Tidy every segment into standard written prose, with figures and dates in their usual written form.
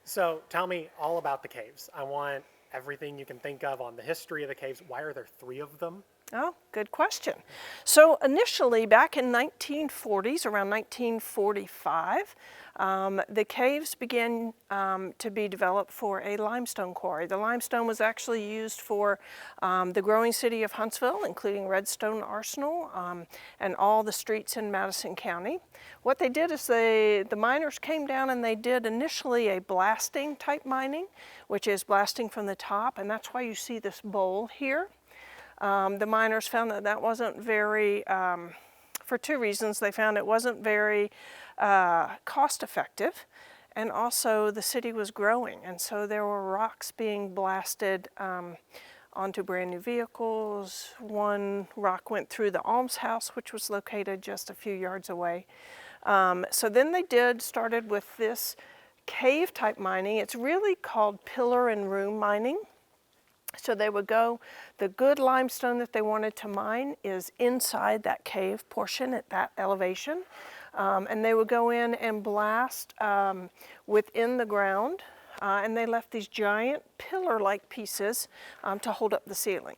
So tell me all about the caves. I want everything you can think of on the history of the caves. Why are there three of them? Oh, good question. So initially, back in 1940s, around 1945, the caves began to be developed for a limestone quarry. The limestone was actually used for the growing city of Huntsville, including Redstone Arsenal and all the streets in Madison County. What they did is the miners came down and they did initially a blasting type mining, which is blasting from the top, and that's why you see this bowl here. The miners found that that wasn't very, for two reasons. They found it wasn't very cost effective, and also the city was growing, and so there were rocks being blasted onto brand new vehicles. One rock went through the almshouse, which was located just a few yards away. So then they started with this cave type mining. It's really called pillar and room mining. So they would go, the good limestone that they wanted to mine is inside that cave portion at that elevation. And they would go in and blast within the ground. And they left these giant pillar-like pieces to hold up the ceiling.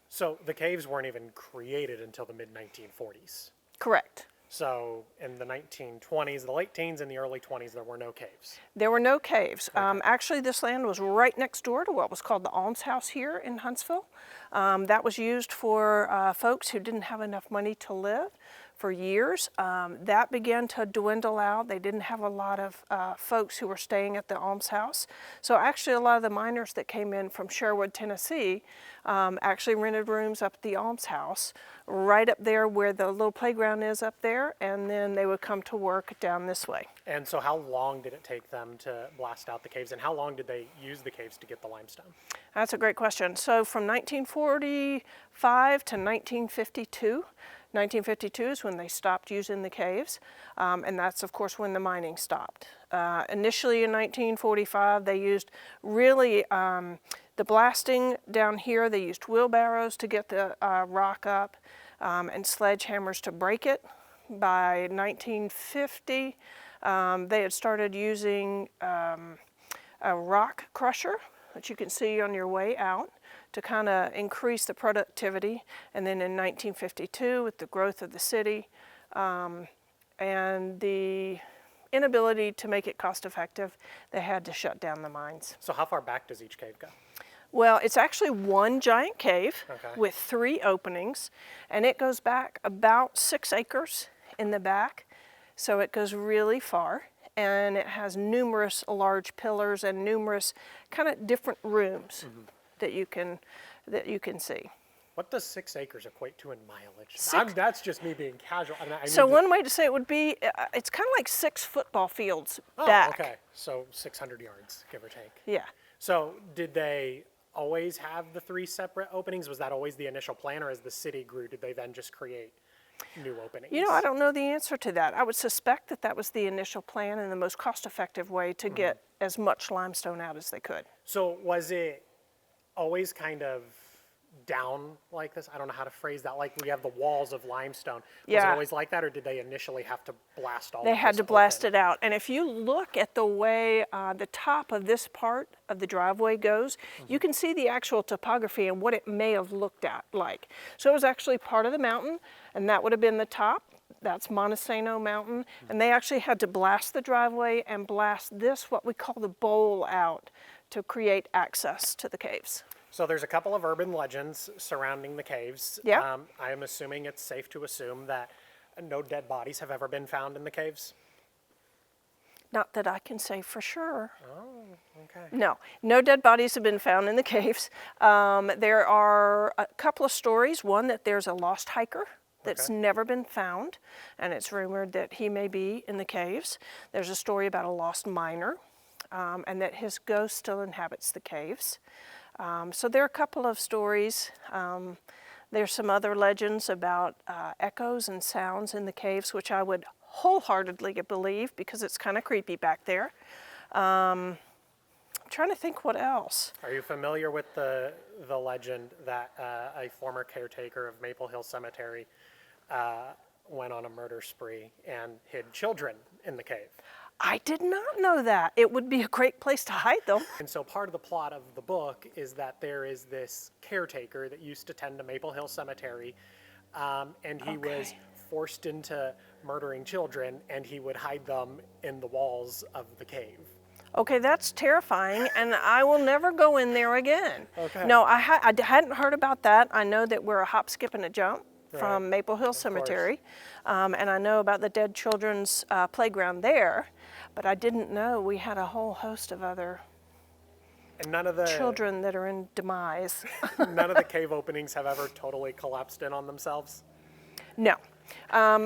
So the caves weren't even created until the mid-1940s. Correct. So in the 1920s, the late teens and the early 20s, there were no caves. There were no caves. Okay. Actually, this land was right next door to what was called the almshouse here in Huntsville. That was used for folks who didn't have enough money to live for years. That began to dwindle out. They didn't have a lot of folks who were staying at the almshouse. So actually a lot of the miners that came in from Sherwood, Tennessee, actually rented rooms up at the almshouse, right up there where the little playground is up there, and then they would come to work down this way. And so how long did it take them to blast out the caves, and how long did they use the caves to get the limestone? That's a great question. So from 1945 to 1952, 1952 is when they stopped using the caves, and that's of course when the mining stopped. Initially in 1945 they used really the blasting down here. They used wheelbarrows to get the rock up and sledgehammers to break it. By 1950 they had started using a rock crusher that you can see on your way out to kind of increase the productivity. And then in 1952, with the growth of the city and the inability to make it cost effective, they had to shut down the mines. So how far back does each cave go? Well, it's actually one giant cave Okay. with 3 openings, and it goes back about 6 acres in the back, so it goes really far. And it has numerous large pillars and numerous kind of different rooms that you can see. What does 6 acres equate to in mileage? That's just me being casual. So one way to say it would be, it's kind of like 6 football fields back. Okay. So 600 yards, give or take. Yeah. So did they always have the 3 separate openings? Was that always the initial plan, or as the city grew, did they then just create new openings? You know, I don't know the answer to that. I would suspect that that was the initial plan and the most cost-effective way to get as much limestone out as they could. So was it always kind of down like this? I don't know how to phrase that. Like we have the walls of limestone. Was it always like that, or did they initially have to blast all of this? They had to blast it out. And if you look at the way the top of this part of the driveway goes, you can see the actual topography and what it may have looked like. So it was actually part of the mountain, and that would have been the top. That's Montesano Mountain. And they actually had to blast the driveway and blast this, what we call the bowl, out to create access to the caves. So there's a couple of urban legends surrounding the caves. Yeah. I am assuming it's safe to assume that no dead bodies have ever been found in the caves? Not that I can say for sure. Oh, okay. No dead bodies have been found in the caves. There are a couple of stories. One, that there's a lost hiker that's never been found, and it's rumored that he may be in the caves. There's a story about a lost miner, and that his ghost still inhabits the caves. So there are a couple of stories. There's some other legends about echoes and sounds in the caves, which I would wholeheartedly believe because it's kind of creepy back there. I'm trying to think what else. Are you familiar with the legend that a former caretaker of Maple Hill Cemetery went on a murder spree and hid children in the cave? I did not know that. It would be a great place to hide them. And so part of the plot of the book is that there is this caretaker that used to tend to Maple Hill Cemetery, and he was forced into murdering children, and he would hide them in the walls of the cave. Okay, that's terrifying, and I will never go in there again. Okay. No, I hadn't heard about that. I know that we're a hop, skip, and a jump from Right. Maple Hill Cemetery, and I know about the Dead Children's Playground there, but I didn't know we had a whole host of other And none of the children that are in demise. none of the cave openings have ever totally collapsed in on themselves. No.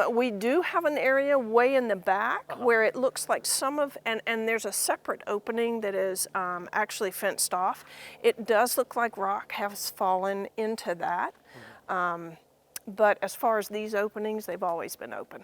We do have an area way in the back where it looks like some of, and there's a separate opening that is actually fenced off. It does look like rock has fallen into that. But as far as these openings, they've always been open.